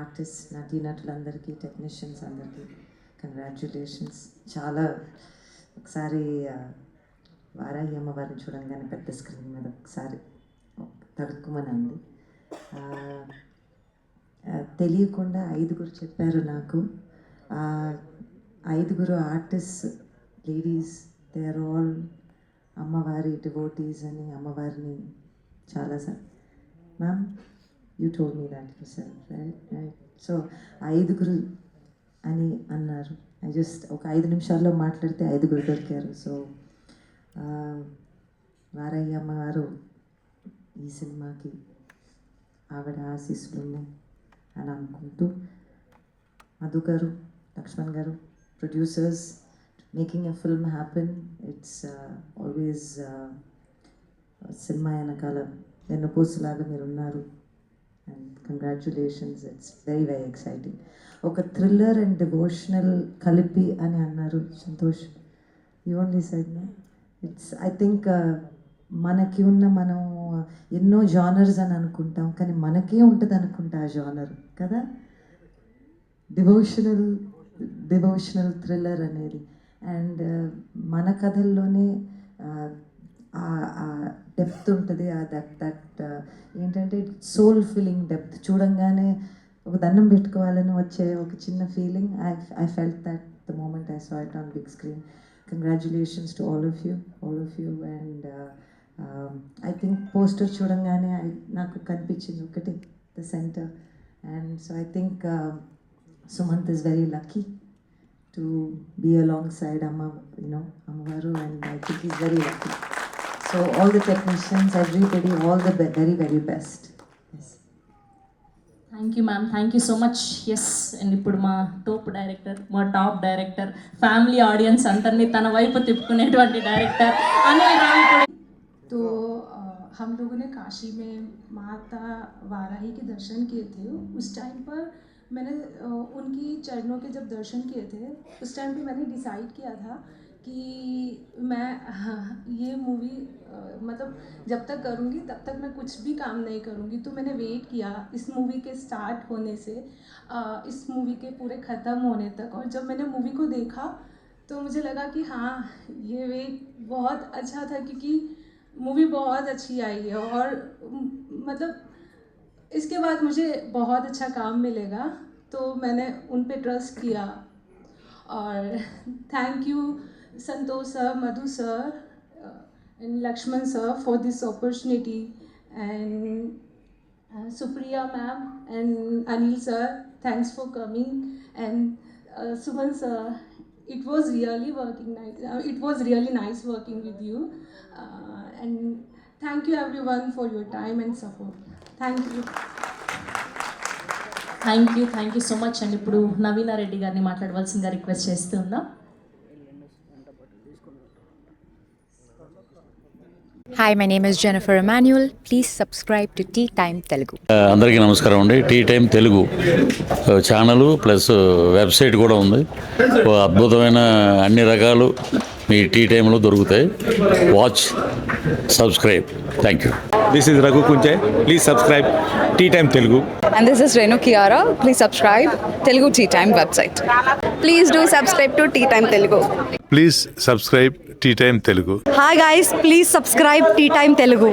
Artist నటీనటులందరికీ technicians అందరికీ congratulations. చాలా ఒకసారి వారాహి అమ్మవారిని చూడంగానే పెద్ద స్క్రీన్ మీద ఒకసారి తడుక్కుమని అంది. తెలియకుండా 5 చెప్పారు నాకు. 5 artist ladies, they are all అమ్మవారి డివోటీస్ అని అమ్మవారిని చాలాసార్లు ma'am you told me that yourself, right? So 5 అని అన్నారు. ఒక 5 నిమిషాల్లో మాట్లాడితే 5 దొరికారు. సో వారయ్య అమ్మవారు ఈ సినిమాకి ఆవిడ ఆశీస్సులు ఉన్నాయి అని అనుకుంటూ, మధు గారు, లక్ష్మణ్ గారు, producers, making a film happen. It's always cinema వెనకాల వెన్నుపూసలాగా మీరు ఉన్నారు. And congratulations, it's very very exciting. ఒక థ్రిల్లర్ అండ్ డివోషనల్ కలిపి అని అన్నారు Santosh. You only side no. It's I think మనకి ఉన్న మనం ఎన్నో జానర్స్ అని అనుకుంటాం, కానీ మనకే ఉంటుంది అనుకుంటా ఆ జానర్ కదా, డివోషనల్ థ్రిల్లర్ అనేది. అండ్ మన కథల్లోనే డెప్త్ ఉంటుంది. దట్ ఏంటంటే సోల్ ఫీలింగ్ డెప్త్. చూడంగానే ఒక దండం పెట్టుకోవాలని వచ్చే ఒక చిన్న feeling. I felt that the moment I saw it on big screen. Congratulations to all of you. And I think poster చూడంగానే నాకు కనిపించింది ఒకటి, the center. And so I think Sumant is very lucky to be alongside Amavaru, and I think he's very lucky. So all the technicians, everybody, all the very, very best. Yes. Thank you, ma'am. Thank you so much. Yes, and ఇప్పుడు మా top director, family audience అందరినీ తన వైపు తిప్పుకునేటువంటి director Anil Ravipudi. तो हम लोगों ने काशी में माता वाराही के दर्शन किए थे. उस टाइम पर मैंने उनकी चरणों के जब दर्शन किए थे, उस टाइम पे मैंने डिसाइड किया था कि मैं ये मूवी मतलब जब तक करूँगी तब तक मैं कुछ भी काम नहीं करूँगी. तो मैंने वेट किया इस मूवी के स्टार्ट होने से इस मूवी के पूरे ख़त्म होने तक. और जब मैंने मूवी को देखा तो मुझे लगा कि हाँ, ये वेट बहुत अच्छा था, क्योंकि मूवी बहुत अच्छी आई है. और मतलब इसके बाद मुझे बहुत अच्छा काम मिलेगा, तो मैंने उन पे ट्रस्ट किया. और thank you Santosh sir, Madhu sir and Lakshman sir for this opportunity, and Supriya ma'am and Anil sir, thanks for coming. And Suman sir, it was really nice working with you. And thank you everyone for your time and support. Thank you so much. And ఇప్పుడు నవీనా రెడ్డి గారిని మాట్లాడవలసిందిగా request చేస్తున్నాం. Hi, my name is Jennifer Emmanuel. Please subscribe to Tea Time Telugu. అందరికీ నమస్కారం అండి. Tea time Telugu channel plus website కూడా ఉంది. అద్భుతమైన అన్ని రకాలు మీ టీ టైంలో దొరుకుతాయి. Watch, subscribe. Thank you. This is Raghu Kunje. Please subscribe Tea Time Telugu. And this is Renu Kiara. Please subscribe Telugu Tea Time website. Please do subscribe to Tea Time Telugu. Please subscribe Tea Time Telugu. Hi guys, please subscribe Tea Time Telugu.